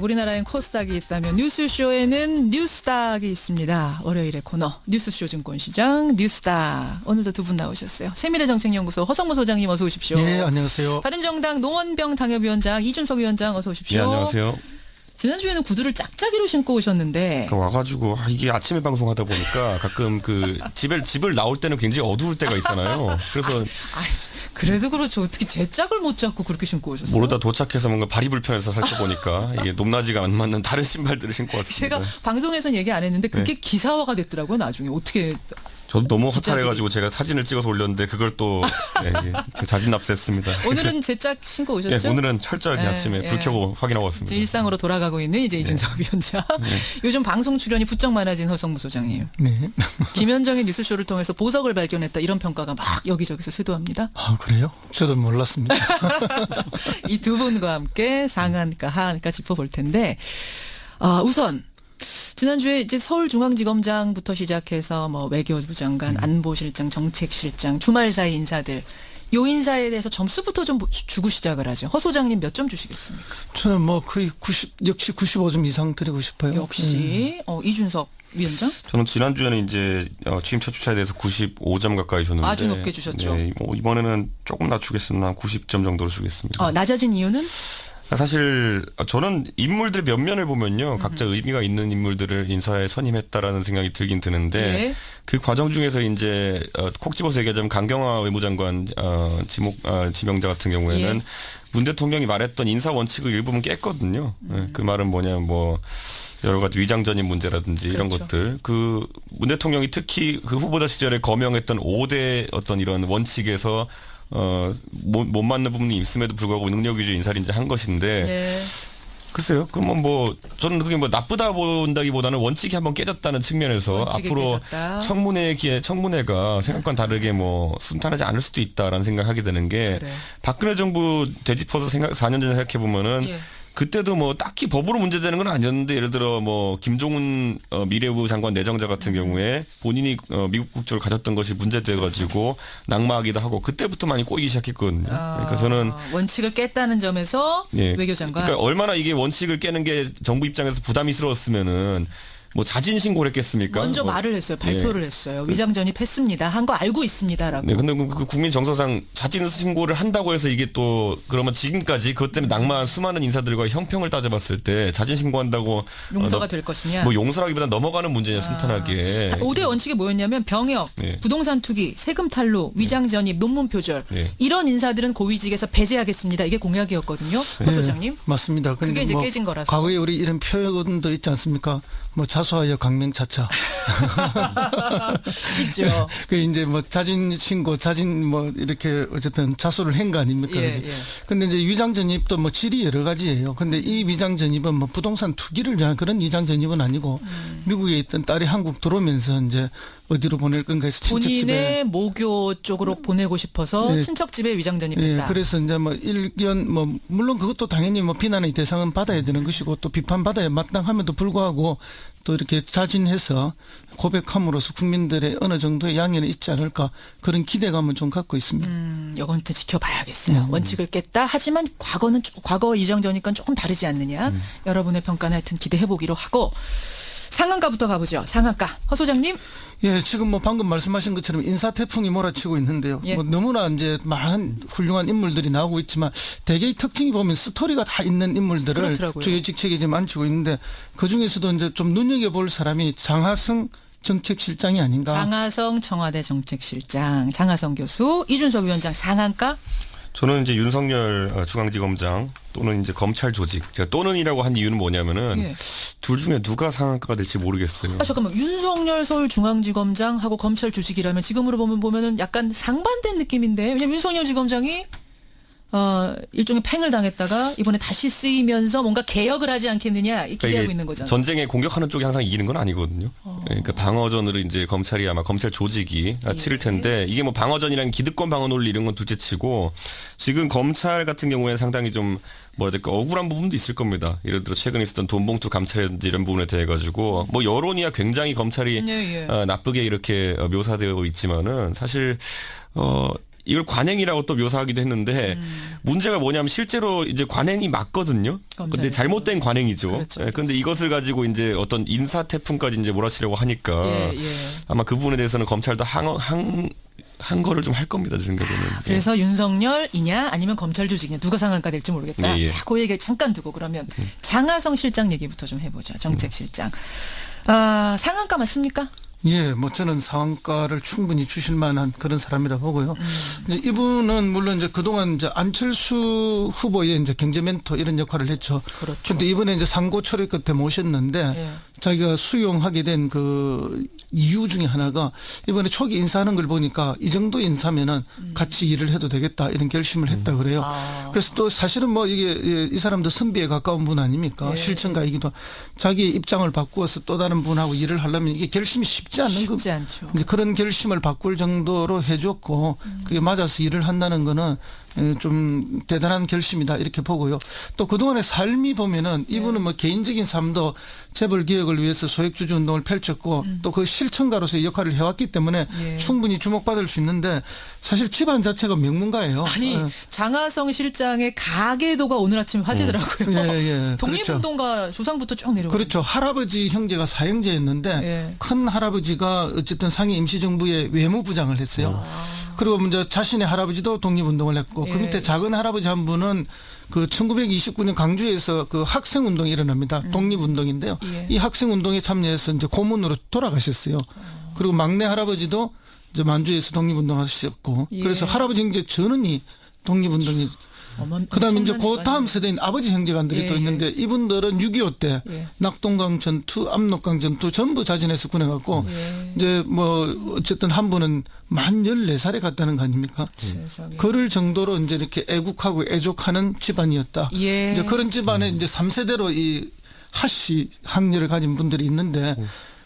우리나라엔 코스닥이 있다면 뉴스쇼에는 뉴스닥이 있습니다. 월요일의 코너 뉴스쇼 증권시장 뉴스닥. 오늘도 두 분 나오셨어요. 세미래정책연구소 허성무 소장님 어서 오십시오. 네, 안녕하세요. 바른정당 노원병 당협위원장 이준석 위원장 어서 오십시오. 네, 안녕하세요. 지난주에는 구두를 짝짝이로 신고 오셨는데 와가지고 이게 아침에 방송하다 보니까 가끔 그 집을 나올 때는 굉장히 어두울 때가 있잖아요. 그래서 그래도 그렇죠. 어떻게 제 짝을 못 잡고 그렇게 신고 오셨어요? 모르다 도착해서 뭔가 발이 불편해서 살펴보니까 이게 높낮이가 안 맞는 다른 신발들을 신고 왔습니다. 제가 방송에서는 얘기 안 했는데 그게 네. 기사화가 됐더라고요. 나중에 어떻게 저도 너무 기자들이. 허탈해가지고 제가 사진을 찍어서 올렸는데 그걸 또 제가 자진 납세했습니다. 오늘은 제 짝 신고 오셨죠? 네, 오늘은 철저하게 아침에 불 켜고 확인하고 왔습니다. 이제 일상으로 돌아가고 있는 이제 이준석 위원장. 요즘 방송 출연이 부쩍 많아진 허성무 소장님. 네. 김현정의 뉴스쇼를 통해서 보석을 발견했다 이런 평가가 막 여기저기서 쇄도합니다. 아, 그래요? 저도 몰랐습니다. 이 두 분과 함께 상한가 하한가 짚어볼 텐데 우선 지난주에 이제 서울중앙지검장부터 시작해서 뭐 외교부 장관, 안보실장, 정책실장, 주말 사이 인사들 요 인사에 대해서 점수부터 좀 주고 시작을 하죠. 허 소장님 몇 점 주시겠습니까? 저는 뭐 거의 역시 95점 이상 드리고 싶어요. 역시 이준석 위원장? 저는 지난주에는 이제 취임 첫 주차에 대해서 95점 가까이 줬는데 아주 높게 주셨죠. 네, 뭐 이번에는 조금 낮추겠습니다. 90점 정도로 주겠습니다. 낮아진 이유는? 사실 저는 인물들 몇 면을 보면요. 각자 의미가 있는 인물들을 인사에 선임했다라는 생각이 들긴 드는데 예. 그 과정 중에서 이제 콕 집어서 얘기하자면 강경화 외무장관 지명자 같은 경우에는 예. 문 대통령이 말했던 인사 원칙을 일부분 깼거든요. 그 말은 뭐냐면 뭐 여러 가지 위장 전입 문제라든지 이런 그렇죠. 것들 그 문 대통령이 특히 그 후보자 시절에 거명했던 5대 어떤 이런 원칙에서 못 맞는 부분이 있음에도 불구하고 능력 위주 인사를 이제 한 것인데 네. 글쎄요. 그러면 뭐 저는 그게 뭐 나쁘다 본다기보다는 원칙이 한번 깨졌다는 측면에서 원칙이 앞으로 깨졌다. 청문회가 생각과는 다르게 뭐 순탄하지 않을 수도 있다라는 생각하게 되는 게 그래. 박근혜 박근혜 정부 되짚어서 4년 전에 생각해 보면은 예. 그때도 뭐 딱히 법으로 문제되는 건 아니었는데 예를 들어 뭐 김종은 미래부 장관 내정자 같은 경우에 본인이 미국 국적을 가졌던 것이 문제돼가지고 낙마하기도 하고 그때부터 많이 꼬이기 시작했거든요. 그러니까 저는 원칙을 깼다는 점에서 예. 외교장관. 그러니까 얼마나 이게 원칙을 깨는 게 정부 입장에서 부담이스러웠으면은 뭐 자진 신고를 했겠습니까? 먼저 뭐. 말을 했어요. 발표를 했어요. 위장 전입했습니다. 한 거 알고 있습니다라고. 네, 근데 그 국민 정서상 자진 신고를 한다고 해서 이게 또 그러면 지금까지 그것 때문에 낙마한 수많은 인사들과 형평을 따져봤을 때 자진 신고한다고 용서가 될 것이냐. 뭐 용서라기보다 넘어가는 문제냐 순탄하게. 5대 원칙이 뭐였냐면 병역, 네. 부동산 투기, 세금 탈루, 위장 전입, 논문 표절. 네. 이런 인사들은 고위직에서 배제하겠습니다. 이게 공약이었거든요. 허 소장님. 맞습니다. 그게 근데 이제 깨진 거라서. 과거에 우리 이런 표현도 있지 않습니까? 뭐 자수하여 강명차차. 있죠. 그 이제 뭐 자진 신고, 자진 뭐 이렇게 어쨌든 자수를 한 거 아닙니까? 예, 그지? 예. 근데 이제 위장 전입도 뭐 질이 여러 가지예요. 근데 이 위장 전입은 뭐 부동산 투기를 위한 그런 위장 전입은 아니고 미국에 있던 딸이 한국 들어오면서 이제 어디로 보낼 건가 해서 친척집에. 본인의 모교 쪽으로 보내고 싶어서 예. 친척집에 위장 예, 전입했다. 그래서 이제 뭐 일견 뭐 물론 그것도 당연히 뭐 비난의 대상은 받아야 되는 것이고 또 비판받아야 마땅함에도 불구하고 또 이렇게 자진해서 고백함으로써 국민들의 어느 정도의 양해는 있지 않을까 그런 기대감을 좀 갖고 있습니다. 이건 또 지켜봐야겠어요. 원칙을 깼다. 하지만 과거 위장 전입과는 조금 다르지 않느냐. 여러분의 평가는 하여튼 기대해보기로 하고 상한가부터 가보죠. 상한가. 허 소장님. 예, 지금 뭐 방금 말씀하신 것처럼 인사 태풍이 몰아치고 있는데요. 예. 뭐 너무나 이제 많은 훌륭한 인물들이 나오고 있지만 대개의 특징이 보면 스토리가 다 있는 인물들을 그렇더라고요. 주요 직책에 지금 앉히고 있는데 그 중에서도 이제 좀 눈여겨볼 사람이 장하승 정책실장이 아닌가. 장하성 청와대 정책실장, 장하성 교수, 이준석 위원장 상한가. 저는 이제 윤석열 중앙지검장 또는 이제 검찰 조직 제가 또는이라고 한 이유는 뭐냐면은 예. 둘 중에 누가 상한가가 될지 모르겠어요. 잠깐만. 윤석열 서울중앙지검장하고 검찰 조직이라면 지금으로 보면은 약간 상반된 느낌인데 왜냐면 윤석열 지검장이 일종의 팽을 당했다가 이번에 다시 쓰이면서 뭔가 개혁을 하지 않겠느냐 기대하고 이게 있는 거잖아요. 전쟁에 공격하는 쪽이 항상 이기는 건 아니거든요. 그러니까 방어전으로 이제 검찰이 아마 검찰 조직이 치를 텐데 이게 뭐 방어전이랑 기득권 방어 논리 이런 건 둘째치고 지금 검찰 같은 경우에는 상당히 좀 뭐라 해야 될까 억울한 부분도 있을 겁니다. 예를 들어 최근에 있었던 돈봉투 감찰이라든지 이런 부분에 대해 가지고 뭐 여론이야 굉장히 검찰이 예, 예. 나쁘게 이렇게 묘사되어 있지만은 사실 이걸 관행이라고 또 묘사하기도 했는데 문제가 뭐냐면 실제로 이제 관행이 맞거든요. 근데 검찰에서. 잘못된 관행이죠. 그렇죠, 예, 근데 이것을 가지고 이제 어떤 인사 태풍까지 이제 몰아치려고 하니까 예, 예. 아마 그 부분에 대해서는 검찰도 한 거를 좀 할 겁니다, 제 생각에는. 예. 그래서 윤석열이냐 아니면 검찰 조직이냐 누가 상한가 될지 모르겠다. 예, 예. 자, 그 얘기 잠깐 두고 그러면 장하성 실장 얘기부터 좀 해보죠. 정책실장. 상한가 맞습니까? 예, 뭐 저는 상한가를 충분히 주실 만한 그런 사람이라 보고요. 이제 이분은 물론 이제 그동안 이제 안철수 후보의 이제 경제 멘토 이런 역할을 했죠. 그렇죠. 근데 이번에 이제 상고 처리 끝에 모셨는데 예. 자기가 수용하게 된 그 이유 중에 하나가 이번에 초기 인사하는 걸 보니까 이 정도 인사면은 같이 일을 해도 되겠다 이런 결심을 했다 그래요. 그래서 또 사실은 뭐 이게 이 사람도 선비에 가까운 분 아닙니까? 예. 실천가이기도 자기의 입장을 바꾸어서 또 다른 분하고 일을 하려면 이게 결심이 쉽지 않는 거. 쉽지 않죠. 근데 그런 결심을 바꿀 정도로 해줬고 그게 맞아서 일을 한다는 거는 좀 대단한 결심이다 이렇게 보고요. 또 그동안의 삶이 보면은 이분은 뭐 개인적인 삶도 재벌 개혁을 위해서 소액주주 운동을 펼쳤고 또 그 실천가로서의 역할을 해왔기 때문에 예. 충분히 주목받을 수 있는데 사실 집안 자체가 명문가예요. 아니 예. 장하성 실장의 가계도가 오늘 아침 화제더라고요. 예, 예. 독립운동가 조상부터 쭉 내려오고. 그렇죠. 할아버지 형제가 사형제였는데 예. 큰 할아버지가 어쨌든 상해 임시정부의 외무부장을 했어요. 그리고 이제 자신의 할아버지도 독립운동을 했고 예. 그 밑에 작은 할아버지 한 분은 그 1929년 강주에서 그 학생운동이 일어납니다. 독립운동인데요. 예. 이 학생운동에 참여해서 이제 고문으로 돌아가셨어요. 그리고 막내 할아버지도 이제 만주에서 독립운동하셨고 예. 그래서 할아버지 형제 전원이 독립운동이 그다음에 이제 그 다음 세대인 아버지 형제간들이 예, 또 있는데 이분들은 6.25 때 예. 낙동강 전투, 압록강 전투 전부 자진해서 군해갖고 예. 이제 뭐 어쨌든 한 분은 만 14살에 갔다는 거 아닙니까? 세상에. 그럴 정도로 이제 이렇게 애국하고 애족하는 집안이었다. 예. 이제 그런 집안에 이제 3세대로 이 하씨 학렬을 가진 분들이 있는데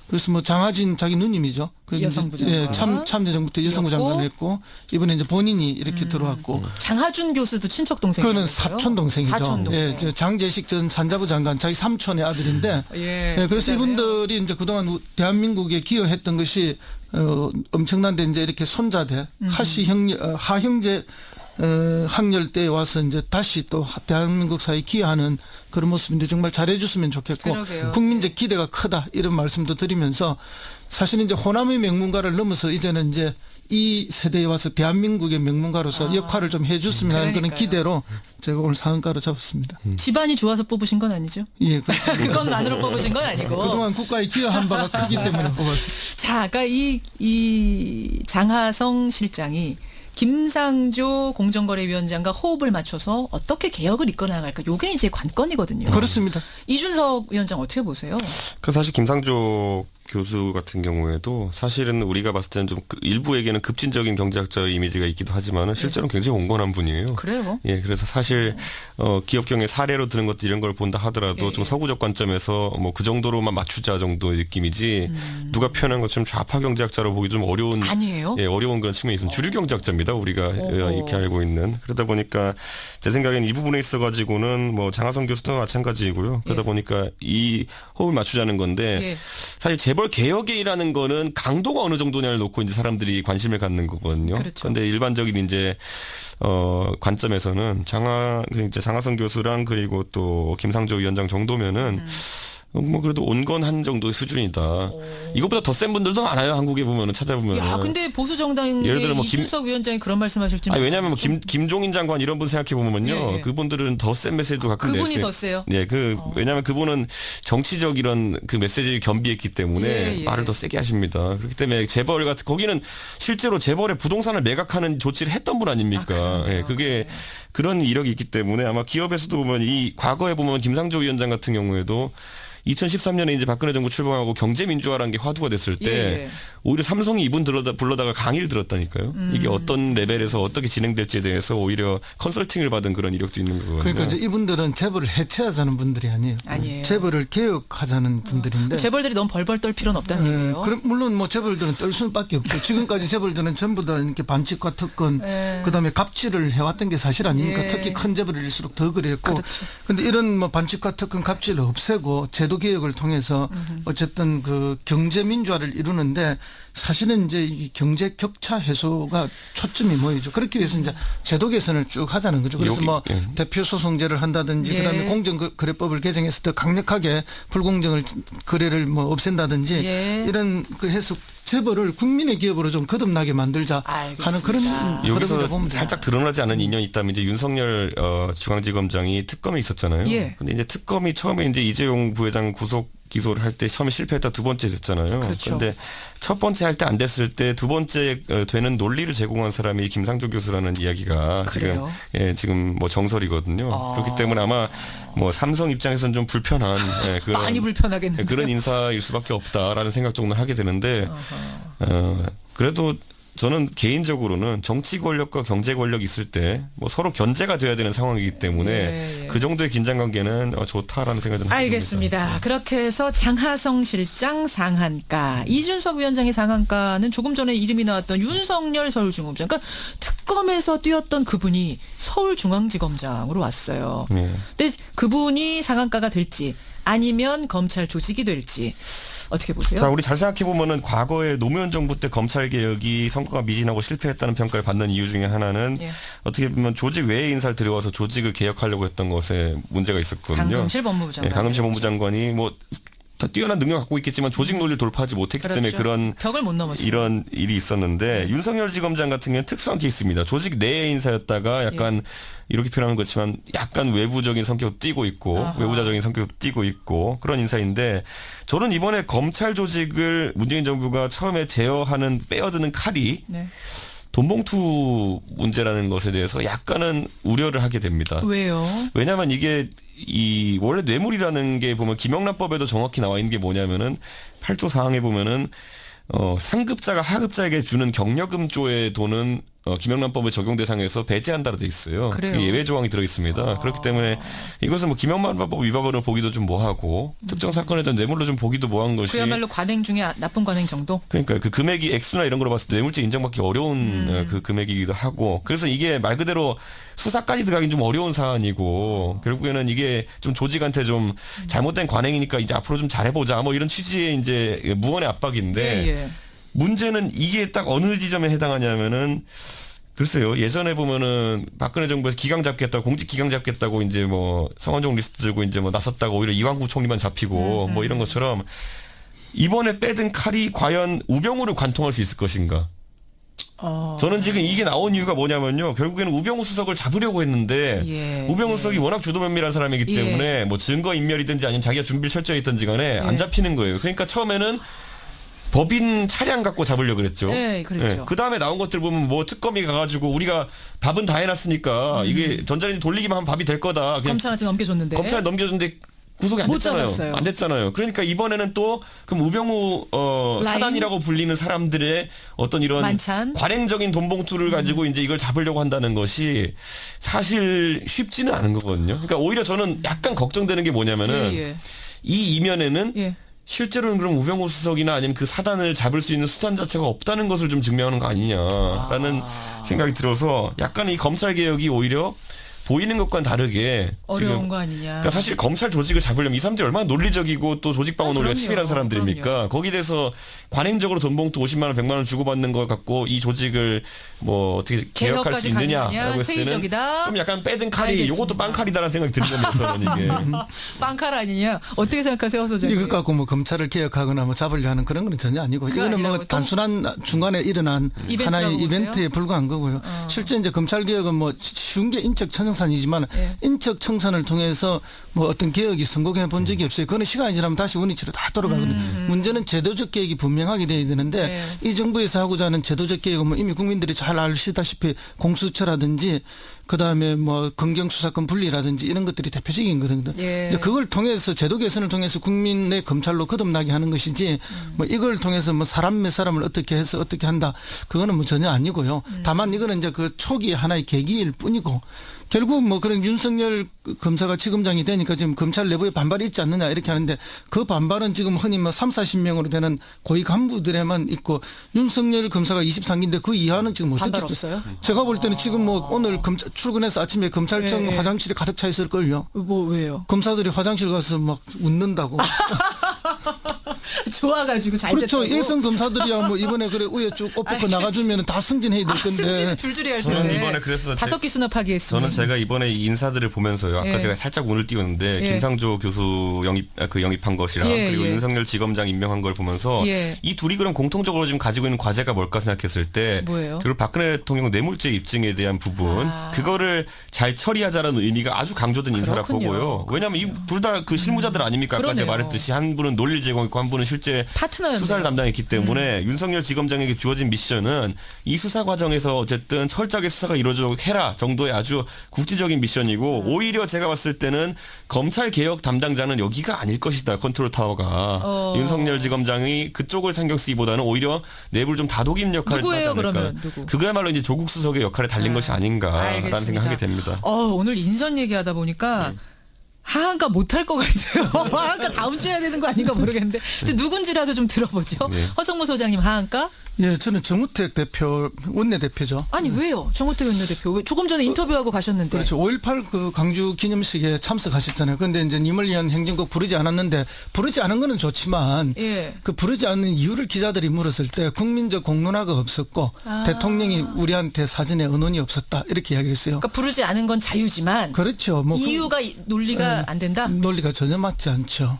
그래서 뭐 장하진 자기 누님이죠. 그 여성부 이제 장관. 참여정부 때 여성부 이었고. 장관을 했고 이번에 이제 본인이 이렇게 들어왔고 장하준 교수도 친척 동생. 그거는 사촌 동생이죠. 사촌 동생. 예, 장재식 전 산자부 장관 자기 삼촌의 아들인데 예. 예, 그래서 그러잖아요. 이분들이 이제 그동안 대한민국에 기여했던 것이 엄청난데 이제 이렇게 손자대 하씨 하형제 학렬 때 와서 이제 다시 또 대한민국 사회에 기여하는 그런 모습인데 정말 잘해줬으면 좋겠고 그러게요. 국민적 기대가 크다 이런 말씀도 드리면서 사실 이제 호남의 명문가를 넘어서 이제는 이제 이 세대에 와서 대한민국의 명문가로서 역할을 좀 해줬으면 하는 그런 그러니까요. 기대로 제가 오늘 상한가로 잡았습니다. 집안이 좋아서 뽑으신 건 아니죠? 예, 그렇습니다. 그것만으로 뽑으신 건 아니고. 그동안 국가에 기여한 바가 크기 때문에 뽑았습니다. 자, 그러니까 이 장하성 실장이 김상조 공정거래위원장과 호흡을 맞춰서 어떻게 개혁을 이끌어 나갈까? 요게 이제 관건이거든요. 그렇습니다. 이준석 위원장 어떻게 보세요? 그 사실 김상조 교수 같은 경우에도 사실은 우리가 봤을 때는 좀 일부에게는 급진적인 경제학자의 이미지가 있기도 하지만은 실제로는 굉장히 온건한 분이에요. 그래요? 예, 그래서 사실 기업경의 사례로 드는 것도 이런 걸 본다 하더라도 예, 좀 예. 서구적 관점에서 뭐 그 정도로만 맞추자 정도의 느낌이지 누가 표현한 것처럼 좌파 경제학자로 보기 좀 어려운 아니에요? 예, 어려운 그런 측면이 있습니다. 주류 경제학자입니다. 우리가 이렇게 알고 있는. 그러다 보니까 제 생각에는 이 부분에 있어 가지고는 뭐 장하성 교수도 마찬가지이고요. 그러다 예. 보니까 이 호흡을 맞추자는 건데 예. 사실 재벌 개혁이라는 거는 강도가 어느 정도냐를 놓고 이제 사람들이 관심을 갖는 거거든요. 그렇죠. 그런데 일반적인 이제 관점에서는 이제 장하성 교수랑 그리고 또 김상조 위원장 정도면은 뭐 그래도 온건한 정도의 수준이다. 이것보다 더 센 분들도 많아요. 한국에 보면은 찾아보면. 야, 근데 보수 정당의 예를 들어 뭐 이준석 위원장이 그런 말씀하실지. 왜냐하면 뭐 김종인 장관 이런 분 생각해 보면요, 예, 예. 그분들은 더 센 메시지도 가끔 그분이 냈어요. 더 세요? 예, 왜냐하면 그분은 정치적 이런 그 메시지를 겸비했기 때문에 예, 예. 말을 더 세게 하십니다. 그렇기 때문에 재벌 같은 거기는 실제로 재벌의 부동산을 매각하는 조치를 했던 분 아닙니까? 예, 그게 그런 이력이 있기 때문에 아마 기업에서도 보면 이 과거에 보면 김상조 위원장 같은 경우에도 2013년에 이제 박근혜 정부 출범하고 경제 민주화라는 게 화두가 됐을 때 예. 오히려 삼성이 이분 불러다가 강의를 들었다니까요. 이게 어떤 레벨에서 어떻게 진행될지에 대해서 오히려 컨설팅을 받은 그런 이력도 있는 거거든요. 그러니까 이제 이분들은 재벌을 해체하자는 분들이 아니에요. 아니에요. 재벌을 개혁하자는 분들인데. 재벌들이 너무 벌벌 떨 필요는 없다는 얘기예요. 그럼 물론 뭐 재벌들은 떨 수밖에 없고 지금까지 재벌들은 전부 다 이렇게 반칙과 특권, 그다음에 갑질을 해왔던 게 사실 아닙니까? 예. 특히 큰 재벌일수록 더 그랬고. 그렇죠. 근데 이런 뭐 반칙과 특권, 갑질을 없애고 제도 제도 개혁을 통해서 어쨌든 그 경제 민주화를 이루는데 사실은 이제 이 경제 격차 해소가 초점이 모이죠. 그렇기 위해서 이제 제도 개선을 쭉 하자는 거죠. 그래서 여기, 뭐 예. 대표 소송제를 한다든지 예. 그다음에 공정거래법을 개정해서 더 강력하게 불공정을 거래를 뭐 없앤다든지 예. 이런 그 해서 재벌을 국민의 기업으로 좀 거듭나게 만들자 알겠습니다. 하는 그런 여기서 흐름이라고 보면 돼요. 살짝 드러나지 않은 인연이 있다면 이제 윤석열 중앙지검장이 특검에 있었잖아요. 예. 근데 이제 특검이 처음에 이제 이재용 부회장 구속 기소를 할 때 처음에 실패했다 두 번째 됐잖아요. 그렇죠. 근데 첫 번째 할 때 안 됐을 때 두 번째 되는 논리를 제공한 사람이 김상조 교수라는 이야기가 그래요? 지금 뭐 정설이거든요. 그렇기 때문에 아마 뭐 삼성 입장에서는 좀 불편한 그런 많이 불편하겠는데요. 그런 인사일 수밖에 없다라는 생각 정도 하게 되는데 그래도 저는 개인적으로는 정치 권력과 경제 권력이 있을 때 뭐 서로 견제가 돼야 되는 상황이기 때문에 예, 예. 그 정도의 긴장관계는 좋다라는 생각을 합니다. 알겠습니다. 그렇게 해서 장하성 실장 상한가, 이준석 위원장의 상한가는 조금 전에 이름이 나왔던 윤석열 서울중앙지검장, 그러니까 특검에서 뛰었던 그분이 서울중앙지검장으로 왔어요. 예. 근데 그분이 상한가가 될지 아니면 검찰 조직이 될지 어떻게 보세요? 자, 우리 잘 생각해 보면은 과거에 노무현 정부 때 검찰 개혁이 성과가 미진하고 실패했다는 평가를 받는 이유 중에 하나는 예. 어떻게 보면 조직 외의 인사를 들여와서 조직을 개혁하려고 했던 것에 문제가 있었거든요. 강금실 법무부 장관. 강금실 법무부 장관이 뭐 다 뛰어난 능력 갖고 있겠지만 조직 논리를 돌파하지 못했기 때문에 그렇죠. 그런 벽을 못 넘었어요. 이런 일이 있었는데 윤석열 지검장 같은 경우는 특수한 케이스입니다. 조직 내의 인사였다가 약간 이렇게 표현하는 것지만 약간 외부적인 성격도 띠고 있고 아하. 외부자적인 성격도 띠고 있고 그런 인사인데 저는 이번에 검찰 조직을 문재인 정부가 처음에 제어하는 빼어드는 칼이 네. 돈봉투 문제라는 것에 대해서 약간은 우려를 하게 됩니다. 왜요? 왜냐하면 이게 이 원래 뇌물이라는 게 보면 김영란법에도 정확히 나와 있는 게 뭐냐면은 8조 사항에 보면은 상급자가 하급자에게 주는 경력금조의 돈은 김영란법의 적용 대상에서 배제한다로 돼 있어요. 그래요? 그게 예외 조항이 들어 있습니다. 그렇기 때문에 이것은 뭐 김영란법 위반으로 보기도 좀 뭐하고 특정 사건에 대한 뇌물로 좀 보기도 뭐한 것이 그야말로 관행 중에 나쁜 관행 정도? 그러니까 그 금액이 액수나 이런 걸로 봤을 때 뇌물죄 인정받기 어려운 그 금액이기도 하고 그래서 이게 말 그대로 수사까지 들어가긴 좀 어려운 사안이고 결국에는 이게 좀 조직한테 좀 잘못된 관행이니까 이제 앞으로 좀 잘해보자 뭐 이런 취지의 이제 무언의 압박인데 예. 문제는 이게 딱 어느 지점에 해당하냐면은 글쎄요 예전에 보면은 박근혜 정부에서 기강 잡겠다고 공직 기강 잡겠다고 이제 뭐 성완종 리스트 들고 이제 뭐 나섰다고 오히려 이완구 총리만 잡히고 뭐 이런 것처럼 이번에 빼든 칼이 과연 우병우를 관통할 수 있을 것인가? 저는 지금 이게 나온 이유가 뭐냐면요. 결국에는 우병우 수석을 잡으려고 했는데 예, 우병우 수석이 워낙 주도면밀한 사람이기 예. 때문에 뭐 증거 인멸이든지 아니면 자기가 준비를 철저히 했든지 간에 안 잡히는 거예요. 그러니까 처음에는 법인 차량 갖고 잡으려고 그랬죠. 네, 그랬죠. 그 다음에 나온 것들 보면 뭐 특검이 가가지고 우리가 밥은 다 해놨으니까 이게 전자레인지 돌리기만 하면 밥이 될 거다. 그냥 검찰한테 넘겨줬는데. 검찰에 넘겨줬는데 구속이 안 못 됐잖아요. 잡았어요. 안 됐잖아요. 그러니까 이번에는 또 그럼 우병우 라인? 사단이라고 불리는 사람들의 어떤 이런 만찬? 관행적인 돈봉투를 가지고 이제 이걸 잡으려고 한다는 것이 사실 쉽지는 않은 거거든요. 그러니까 오히려 저는 약간 걱정되는 게 뭐냐면은 예. 이 이면에는 예. 실제로는 그럼 우병우 수석이나 아니면 그 사단을 잡을 수 있는 수단 자체가 없다는 것을 좀 증명하는 거 아니냐라는 생각이 들어서 약간 이 검찰 개혁이 오히려 보이는 것과는 다르게 어려운 지금 거 아니냐. 그러니까 사실 검찰 조직을 잡으려면 이 사람들이 얼마나 논리적이고 또 조직 방어 논리가 그럼요. 치밀한 사람들입니까? 거기에 대해서 관행적으로 돈봉투 50만 원, 100만 원 주고받는 것 같고 이 조직을 뭐 어떻게 개혁할 수 개혁까지 가느냐, 있느냐라고 했을 때는 회의적이다. 좀 약간 빼든 칼이 알겠습니다. 요것도 빵칼이다라는 생각이 드는 겁니다. 저는 이게. 빵칼 아니냐? 어떻게 생각하세요, 소장님? 이것 갖고 뭐 검찰을 개혁하거나 뭐 잡으려 하는 그런 건 전혀 아니고 그거 이거는 뭐 아니라고 단순한 중간에 일어난 이벤트라고 하나의 보세요? 이벤트에 불과한 거고요. 실제 이제 검찰 개혁은 뭐 쉬운 게 인적 청산이지만 예. 인적 청산을 통해서 뭐 어떤 개혁이 성공해 본 적이 없어요. 그거는 시간이 지나면 다시 원위치로 다 돌아가거든요. 문제는 제도적 개혁이 분명하게 돼야 되는데 네. 이 정부에서 하고자 하는 제도적 개혁은 뭐 이미 국민들이 잘 아시다시피 공수처라든지 그다음에 뭐 검경수사권 분리라든지 이런 것들이 대표적인 거거든요. 예. 근데 그걸 통해서 제도 개선을 통해서 국민의 검찰로 거듭나게 하는 것이지 뭐 이걸 통해서 뭐 사람 몇 사람을 어떻게 해서 어떻게 한다 그거는 뭐 전혀 아니고요. 다만 이거는 이제 그 초기 하나의 계기일 뿐이고 결국 뭐 그런 윤석열 검사가 지검장이 되니까 지금 검찰 내부에 반발이 있지 않느냐 이렇게 하는데 그 반발은 지금 흔히 뭐 3, 40명으로 되는 고위 간부들에만 있고 윤석열 검사가 23기인데 그 이하는 지금 어떻게 반발 없어요? 제가 볼 때는 지금 뭐 오늘 검찰 출근해서 아침에 검찰청 예, 예. 화장실에 가득 차 있을걸요. 뭐 왜요? 검사들이 화장실 가서 막 웃는다고. 좋아가지고 잘 그렇죠. 됐다고. 일선 검사들이야 뭐 이번에 그래 우에 쭉 옷 벗고 나가주면 다 승진해야 될 건데. 승진은 줄줄이 할 텐데. 저는 이번에 그래서 5기 수납하기 했으면. 저는 제가 이번에 이 인사들을 보면서요. 아까 예. 제가 살짝 운을 띄웠는데 예. 김상조 교수 영입한 것이랑 예, 그리고 예. 윤석열 지검장 임명한 걸 보면서 예. 이 둘이 그럼 공통적으로 지금 가지고 있는 과제가 뭘까 생각했을 때 뭐예요? 그리고 박근혜 대통령 뇌물죄 입증에 대한 부분 그거를 잘 처리하자라는 의미가 아주 강조된 인사라 그렇군요. 보고요. 왜냐하면 이 둘 다 그 실무자들 아닙니까? 아까 제가 그러네요. 말했듯이 한 분은 논리를 제공했고 한 분은 실제 파트너였네요. 수사를 담당했기 때문에 윤석열 지검장에게 주어진 미션은 이 수사 과정에서 어쨌든 철저하게 수사가 이루어지도록 해라 정도의 아주 국지적인 미션이고 오히려 제가 봤을 때는 검찰 개혁 담당자는 여기가 아닐 것이다. 컨트롤 타워가 윤석열 지검장이 그쪽을 신경 쓰기보다는 오히려 내부를 좀 다독이는 역할을 누구예요, 하지 않을까. 그러면? 누구? 그거야말로 이제 조국 수석의 역할에 달린 것이 아닌가라는 알겠습니다. 생각하게 됩니다. 오늘 인선 얘기하다 보니까 하한가 못할 것 같아요. 하한가 다음 주에 해야 되는 거 아닌가 모르겠는데. 근데 누군지라도 좀 들어보죠. 네. 허성모 소장님 하한가? 예, 저는 정우택 대표 원내대표죠. 아니 왜요? 정우택 원내대표 왜 조금 전에 인터뷰하고 가셨는데. 그렇죠. 5.18 그 강주 기념식에 참석하셨잖아요. 그런데 이제 님을 위한 행진곡 부르지 않았는데 부르지 않은 거는 좋지만 예. 그 부르지 않는 이유를 기자들이 물었을 때 국민적 공론화가 없었고 대통령이 우리한테 사전에 언론이 없었다 이렇게 이야기를 했어요. 그러니까 부르지 않은 건 자유지만 그렇죠. 뭐 이유가 논리가 안 된다. 논리가 전혀 맞지 않죠.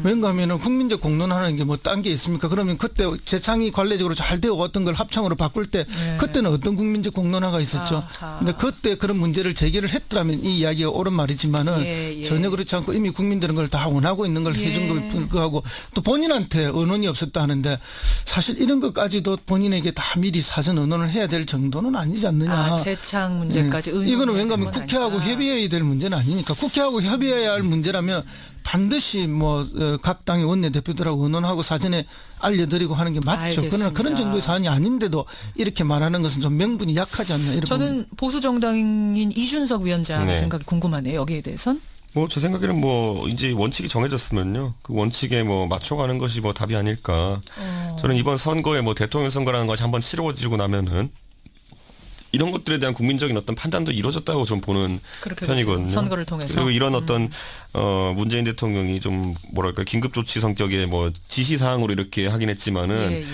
왜냐하면 국민적 공론화라는 게 뭐 딴 게 있습니까? 그러면 그때 재창이 관례적으로 잘 되어 왔던 걸 합창으로 바꿀 때 네. 그때는 어떤 국민적 공론화가 있었죠. 아하. 근데 그때 그런 문제를 제기를 했더라면 이 이야기가 옳은 말이지만은 예, 예. 전혀 그렇지 않고 이미 국민들은 그걸 다 원하고 있는 걸 예. 해준 걸 불구하고 또 본인한테 언론이 없었다 하는데 사실 이런 것까지도 본인에게 다 미리 사전 언론을 해야 될 정도는 아니지 않느냐. 재창 문제까지 네. 이거는 의논해야 왠가하면 되는 건 국회하고 아니다. 협의해야 될 문제는 아니니까 국회하고 협의해야 할 문제라면 반드시 뭐 각 당의 원내대표들하고 의논하고 사전에 알려드리고 하는 게 맞죠. 알겠습니다. 그러나 그런 정도의 사안이 아닌데도 이렇게 말하는 것은 좀 명분이 약하지 않나 이런 저는 보수 정당인 이준석 위원장의 네. 생각이 궁금하네요. 여기에 대해선. 뭐 제 생각에는 뭐 이제 원칙이 정해졌으면요 그 원칙에 뭐 맞춰가는 것이 뭐 답이 아닐까. 저는 이번 선거에 뭐 대통령 선거라는 것이 한번 치러지고 나면은 이런 것들에 대한 국민적인 어떤 판단도 이루어졌다고 좀 보는 그렇게 편이거든요. 보세요. 선거를 통해서. 그리고 이런 어떤 문재인 대통령이 좀 뭐랄까 긴급 조치 성격의 뭐 지시 사항으로 이렇게 하긴 했지만은 예, 예.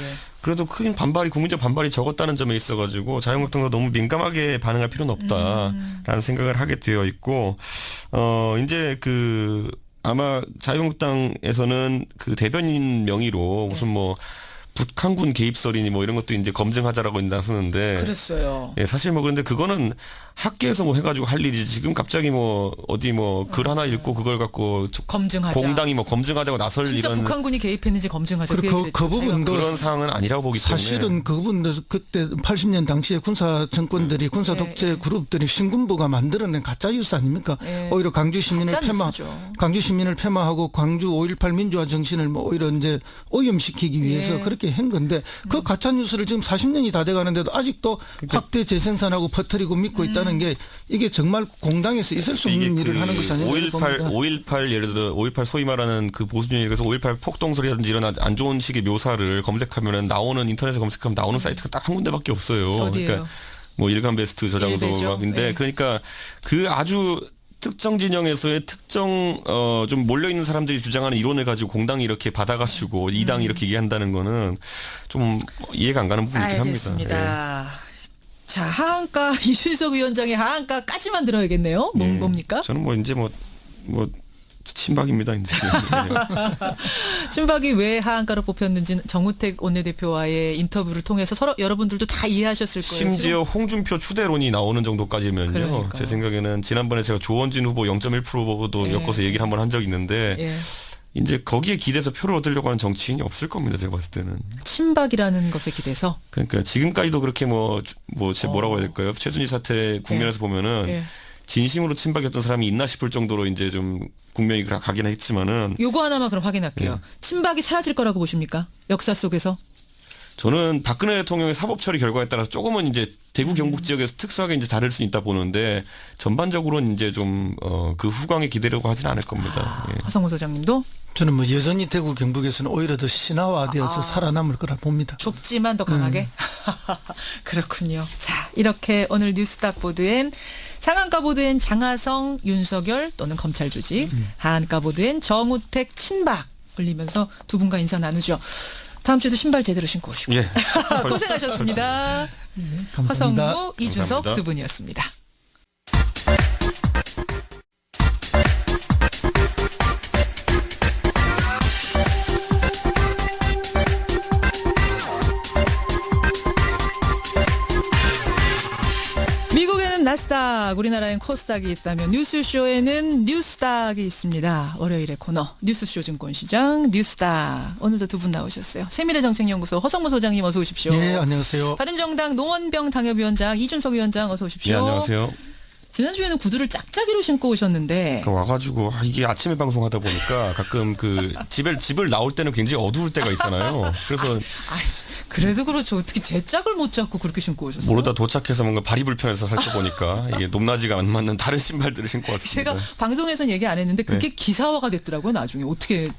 그래도 큰 반발이 국민적 반발이 적었다는 점에 있어가지고 자유한국당도 너무 민감하게 반응할 필요는 없다라는 생각을 하게 되어 있고 이제 그 아마 자유한국당에서는 그 대변인 명의로 무슨 뭐 북한군 개입설이니 뭐 이런 것도 이제 검증하자라고 나서는데 그랬어요. 예, 사실 뭐 그런데 그거는 학계에서 뭐 해가지고 할 일이지 지금 갑자기 뭐 어디 뭐 글 하나 읽고 그걸 갖고 검증하자. 공당이 뭐 검증하자고 나설 진짜 이런 북한군이 개입했는지 검증하자. 그리고 얘기를 그 했죠. 부분도 그런 상황은 아니라고 보기 때문에 사실은 그 부분도 그때 80년 당시에 군사 정권들이 군사 독재 그룹들이 신군부가 만들어낸 가짜 뉴스 아닙니까? 예. 오히려 광주 시민을 가짜 폐마, 뉴스죠. 광주 시민을 폐마하고 광주 5.18 민주화 정신을 뭐 오히려 이제 오염시키기 위해서 예. 그렇게 한 건데 그 가짜 뉴스를 지금 40년이 다 돼가는데도 아직도 확대 재생산하고 퍼뜨리고 믿고 있다는 게 이게 정말 공당에서 있을 수 없는 일을 하는 것이 아닌가 5.18 예를 들어 5.18 소위 말하는 그 보수주의 그래서 5.18 폭동설이라든지 이런 안 좋은 식의 묘사를 검색하면은 나오는 인터넷에 검색하면 나오는 사이트가 딱 한 군데밖에 없어요. 어디예요? 그러니까 뭐 일간베스트 일베죠? 저장소인데 네. 그러니까 그 아주 특정 진영에서의 특정 좀 몰려 있는 사람들이 주장하는 이론을 가지고 공당이 이렇게 받아가지고 이 당이 이렇게 얘기한다는 거는 좀 이해가 안 가는 부분이긴 합니다. 알겠습니다. 자, 하한가 이준석 위원장의 하한가까지만 들어야겠네요. 예. 뭡니까? 저는 뭐 이제 뭐 친박입니다 이제. 친박이 왜 하한가로 뽑혔는지는 정우택 원내대표와의 인터뷰를 통해서 서로 여러분들도 다 이해하셨을 거예요. 심지어 홍준표 추대론이 나오는 정도까지면요. 그러니까요. 제 생각에는 지난번에 제가 조원진 후보 0.1%도 예. 엮어서 얘기를 한번 한 적이 있는데 예. 이제 거기에 기대서 표를 얻으려고 하는 정치인이 없을 겁니다. 제가 봤을 때는. 친박이라는 것에 기대서. 그러니까 지금까지도 그렇게 뭐라고 해야 될까요? 최순실 사태 국면에서 보면은 예. 진심으로 친박이었던 사람이 있나 싶을 정도로 이제 좀 국면이 가긴 했지만은 요거 하나만 그럼 확인할게요. 예. 친박이 사라질 거라고 보십니까? 역사 속에서? 저는 박근혜 대통령의 사법 처리 결과에 따라서 조금은 이제 대구 경북 지역에서 특수하게 이제 다를 수 있다 보는데 전반적으로는 이제 좀 그 후광에 기대려고 하지는 않을 겁니다. 예. 하성우 소장님도 저는 뭐 여전히 대구 경북에서는 오히려 더 신화화되어서 살아남을 거라 봅니다. 좁지만 더 강하게. 그렇군요. 자, 이렇게 오늘 뉴스닥 보드엔 상한가 보도엔 장하성, 윤석열 또는 검찰 조직, 하한가 보도엔 정우택, 친박 올리면서 두 분과 인사 나누죠. 다음 주에도 신발 제대로 신고 오시고. 예. 고생하셨습니다. 감사합니다. 허성무, 이준석 감사합니다. 두 분이었습니다. 미국에는 나스닥, 우리나라엔 코스닥이 있다면 뉴스쇼에는 뉴스닥이 있습니다. 월요일의 코너 뉴스쇼 증권시장 뉴스닥. 오늘도 두 분 나오셨어요. 세미래정책연구소 허성무 소장님 어서 오십시오. 예, 안녕하세요. 바른정당 노원병 당협위원장 이준석 위원장 어서 오십시오. 예, 안녕하세요. 지난주에는 구두를 짝짝이로 신고 오셨는데 그러니까 와가지고 이게 아침에 방송하다 보니까 가끔 그 집을 나올 때는 굉장히 어두울 때가 있잖아요. 그래서 아이씨, 그래도 그렇죠. 어떻게 제 짝을 못 잡고 그렇게 신고 오셨어요? 모르다 도착해서 뭔가 발이 불편해서 살펴보니까 이게 높낮이가 안 맞는 다른 신발들을 신고 왔습니다. 제가 방송에서는 얘기 안 했는데 그게 기사화가 됐더라고요. 나중에 어떻게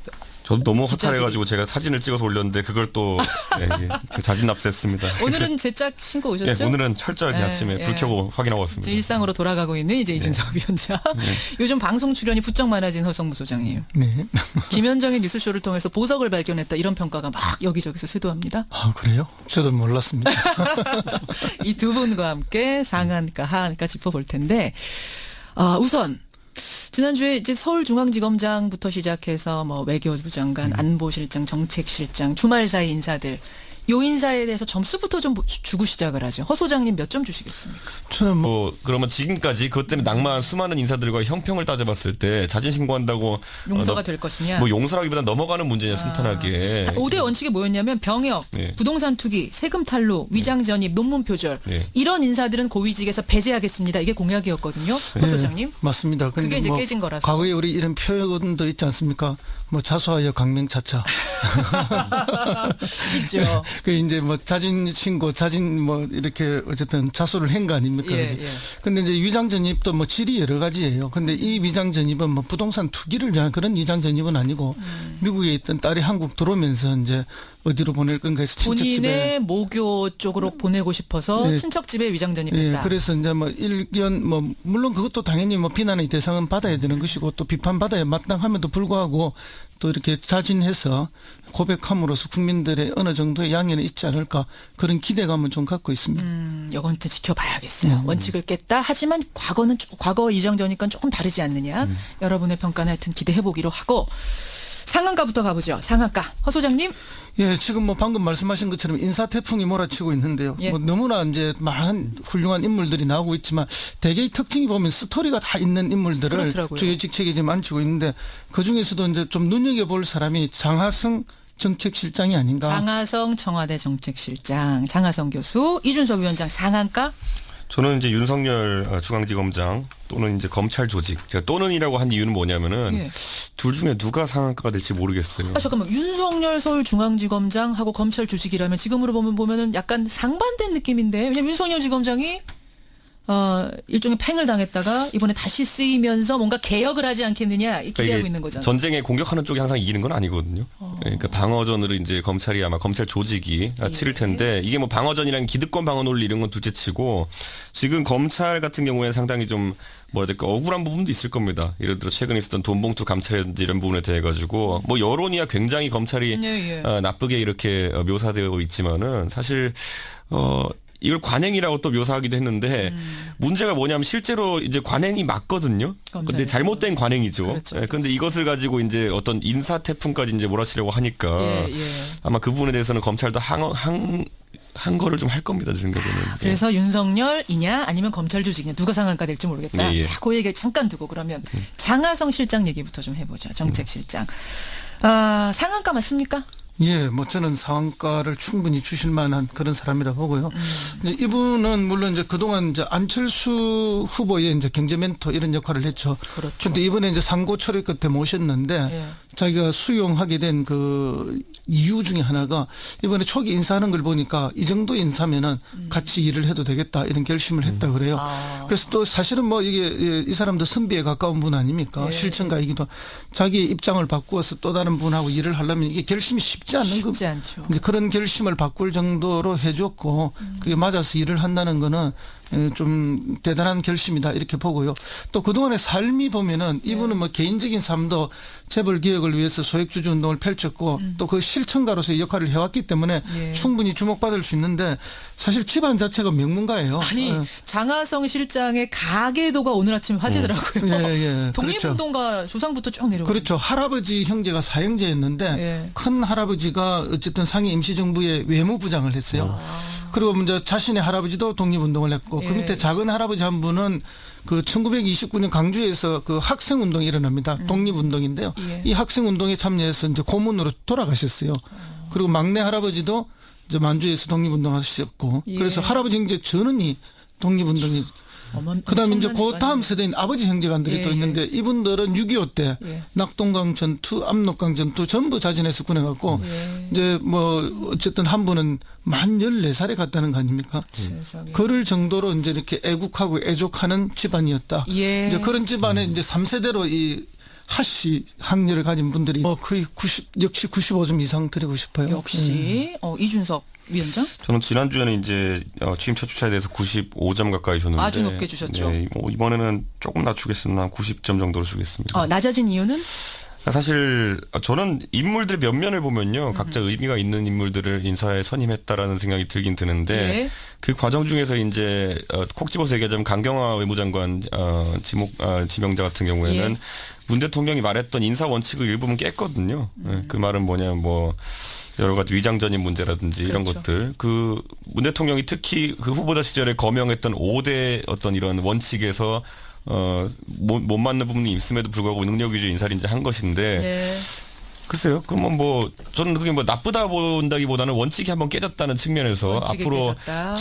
저도 너무 기자들이- 허탈해가지고 제가 사진을 찍어서 올렸는데 그걸 또 제가 자진 납세했습니다. 오늘은 제 짝 신고 예, 오셨죠? 오늘은 철저하게 예, 아침에 예. 불 켜고 확인하고 이제 왔습니다. 일상으로 돌아가고 있는 이제 이준석 위원장. 요즘 방송 출연이 부쩍 많아진 허성무 소장님. 네. 김현정의 뉴스쇼를 통해서 보석을 발견했다 이런 평가가 막 여기저기서 쇄도합니다. 아, 그래요? 저도 몰랐습니다. 이 두 분과 함께 상한가 하한가 짚어볼 텐데 우선 지난주에 이제 서울중앙지검장부터 시작해서 뭐 외교부 장관, 안보실장, 정책실장, 주말 사이 인사들 요 인사에 대해서 점수부터 좀 주고 시작을 하죠. 허 소장님 몇 점 주시겠습니까? 저는 뭐 뭐 그러면 지금까지 그것 때문에 낙마한 수많은 인사들과 형평을 따져봤을 때 자진 신고한다고 용서가 될 것이냐? 뭐 용서라기보다 넘어가는 문제냐 순탄하게. 5대 원칙이 뭐였냐면 병역, 네. 부동산 투기, 세금 탈루, 위장 전입, 논문 표절 네. 이런 인사들은 고위직에서 배제하겠습니다. 이게 공약이었거든요. 허 소장님. 예, 맞습니다. 근데 그게 이제 깨진 거라서. 과거에 우리 이런 표현도 있지 않습니까? 뭐 자수하여 강명차차. 있죠. 그 이제 뭐 자진 신고, 자진 뭐 이렇게 어쨌든 자수를 한 거 아닙니까? 예, 그죠? 예. 근데 이제 위장 전입도 뭐 질이 여러 가지예요. 근데 이 위장 전입은 뭐 부동산 투기를 위한 그런 위장 전입은 아니고 미국에 있던 딸이 한국 들어오면서 이제 어디로 보낼 건가 해서 친척집에. 본인의 모교 쪽으로 보내고 싶어서 예. 친척집에 위장 예, 전입했다. 그래서 이제 뭐 일견 뭐 물론 그것도 당연히 뭐 비난의 대상은 받아야 되는 것이고 또 비판받아야 마땅함에도 불구하고 또 이렇게 자진해서 고백함으로써 국민들의 어느 정도의 양해는 있지 않을까 그런 기대감을 좀 갖고 있습니다. 이건 또 지켜봐야겠어요. 원칙을 깼다. 하지만 과거 위장 전입과 조금 다르지 않느냐. 여러분의 평가는 하여튼 기대해보기로 하고 상한가부터 가보죠. 상한가. 허 소장님. 예, 지금 뭐 방금 말씀하신 것처럼 인사 태풍이 몰아치고 있는데요. 예. 뭐 너무나 이제 많은 훌륭한 인물들이 나오고 있지만 대개의 특징이 보면 스토리가 다 있는 인물들을 그렇더라고요. 주요 직책에 지금 앉히고 있는데 그 중에서도 이제 좀 눈여겨볼 사람이 장하성 정책실장이 아닌가. 장하성 청와대 정책실장, 장하성 교수, 이준석 위원장 상한가. 저는 이제 윤석열 중앙지검장 또는 이제 검찰 조직. 제가 또는이라고 한 이유는 뭐냐면은 예. 둘 중에 누가 상한가가 될지 모르겠어요. 잠깐만. 윤석열 서울중앙지검장하고 검찰 조직이라면 지금으로 보면은 약간 상반된 느낌인데 왜냐면 윤석열 지검장이 일종의 팽을 당했다가 이번에 다시 쓰이면서 뭔가 개혁을 하지 않겠느냐 이 기대하고 이게 있는 거잖아요. 전쟁에 공격하는 쪽이 항상 이기는 건 아니거든요. 그러니까 방어전으로 이제 검찰이 아마 검찰 조직이 치를 텐데 이게 뭐 방어전이랑 기득권 방어 논리 이런 건 둘째치고 지금 검찰 같은 경우에는 상당히 좀 뭐라 해야 될까 억울한 부분도 있을 겁니다. 예를 들어 최근에 있었던 돈봉투 감찰이라든지 이런 부분에 대해 가지고 뭐 여론이야 굉장히 검찰이 예. 나쁘게 이렇게 묘사되어 있지만은 사실 이걸 관행이라고 또 묘사하기도 했는데 문제가 뭐냐면 실제로 이제 관행이 맞거든요. 근데 검사에서. 잘못된 관행이죠. 그렇죠, 예, 그런데 이것을 가지고 이제 어떤 인사 태풍까지 이제 몰아치려고 하니까 예. 아마 그 부분에 대해서는 검찰도 한 거를 좀 할 겁니다. 제 생각에는. 그래서 윤석열이냐 아니면 검찰 조직이냐 누가 상한가 될지 모르겠다. 예. 자, 그 얘기 잠깐 두고 그러면 장하성 실장 얘기부터 좀 해보죠. 정책실장. 상한가 맞습니까? 예, 뭐 저는 상한가를 충분히 주실 만한 그런 사람이라 보고요. 이제 이분은 물론 이제 그동안 이제 안철수 후보의 이제 경제 멘토 이런 역할을 했죠. 그렇죠. 근데 이번에 이제 상고 처리 끝에 모셨는데 예. 자기가 수용하게 된 그 이유 중에 하나가 이번에 초기 인사하는 걸 보니까 이 정도 인사면은 같이 일을 해도 되겠다 이런 결심을 했다 그래요. 그래서 또 사실은 뭐 이게 이 사람도 선비에 가까운 분 아닙니까? 예. 실천가이기도 자기 입장을 바꾸어서 또 다른 분하고 일을 하려면 이게 결심이 쉽지 않는 거. 쉽지 않죠. 이제 그런 결심을 바꿀 정도로 해줬고 그게 맞아서 일을 한다는 거는 좀 대단한 결심이다 이렇게 보고요. 또 그동안의 삶이 보면은 이분은 뭐 개인적인 삶도 재벌 개혁을 위해서 소액주주 운동을 펼쳤고 또 그 실천가로서의 역할을 해왔기 때문에 예. 충분히 주목받을 수 있는데 사실 집안 자체가 명문가예요. 아니 장하성 실장의 가계도가 오늘 아침 화제더라고요. 예, 독립운동가 조상부터 쭉 내려오고. 그렇죠. 할아버지 형제가 사형제였는데 예. 큰 할아버지가 어쨌든 상해 임시정부의 외무부장을 했어요. 그리고 먼저 자신의 할아버지도 독립운동을 했고 예. 그 밑에 작은 할아버지 한 분은 그 1929년 강주에서 그 학생운동이 일어납니다. 독립운동인데요. 예. 이 학생운동에 참여해서 이제 고문으로 돌아가셨어요. 그리고 막내 할아버지도 이제 만주에서 독립운동하셨고 예. 그래서 할아버지 형제 전원이 독립운동이 그다음에 이제 그 다음 세대인 아버지 형제간들이 예, 또 있는데 이분들은 6.25 때 예. 낙동강 전투, 압록강 전투 전부 자진해서 군해갖고 예. 이제 뭐 어쨌든 한 분은 만 14살에 갔다는 거 아닙니까? 세상에. 그럴 정도로 이제 이렇게 애국하고 애족하는 집안이었다. 예. 이제 그런 집안에 이제 3세대로 이 하씨 학렬을 가진 분들이 거의 95점 이상 드리고 싶어요. 역시 이준석 위원장 저는 지난주에는 이제 취임 첫 주차에 대해서 95점 가까이 줬는데 아주 높게 주셨죠. 네, 뭐 이번에는 조금 낮추겠습니다. 한 90점 정도로 주겠습니다. 낮아진 이유는 사실 저는 인물들의 면면을 보면요. 각자 의미가 있는 인물들을 인사에 선임했다라는 생각이 들긴 드는데 예. 그 과정 중에서 이제 콕 집어서 얘기하자면 강경화 외무장관 지명자 같은 경우에는 예. 문 대통령이 말했던 인사 원칙을 일부분 깼거든요. 그 말은 뭐냐면 뭐 여러 가지 위장전입 문제라든지 이런 그렇죠. 것들. 그 문 대통령이 특히 그 후보자 시절에 거명했던 5대 어떤 이런 원칙에서 못 맞는 부분이 있음에도 불구하고 능력 위주 인사를 이제 한 것인데 네. 글쎄요. 그러면 뭐 저는 그게 뭐 나쁘다 본다기보다는 원칙이 한번 깨졌다는 측면에서 원칙이 앞으로 깨졌다.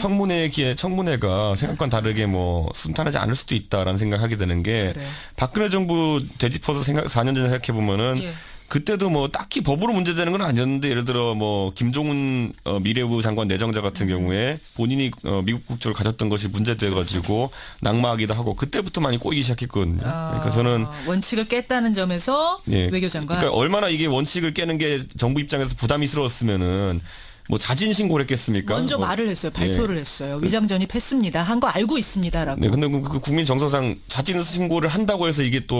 청문회가 생각과는 다르게 뭐 순탄하지 않을 수도 있다라는 생각하게 되는 게 그래. 박근혜 정부 되짚어서 4년 전에 생각해 보면은 예. 그때도 뭐 딱히 법으로 문제되는 건 아니었는데 예를 들어 뭐 김종훈 미래부 장관 내정자 같은 경우에 본인이 미국 국적을 가졌던 것이 문제돼 가지고 낙마하기도 하고 그때부터 많이 꼬이기 시작했거든요. 그러니까 저는 원칙을 깼다는 점에서 예. 외교장관 그러니까 얼마나 이게 원칙을 깨는 게 정부 입장에서 부담이스러웠으면은 뭐 자진 신고를 했겠습니까? 먼저 뭐, 말을 했어요. 발표를 했어요. 위장 전입했습니다. 한 거 알고 있습니다라고. 네, 근데 그 국민 정서상 자진 신고를 한다고 해서 이게 또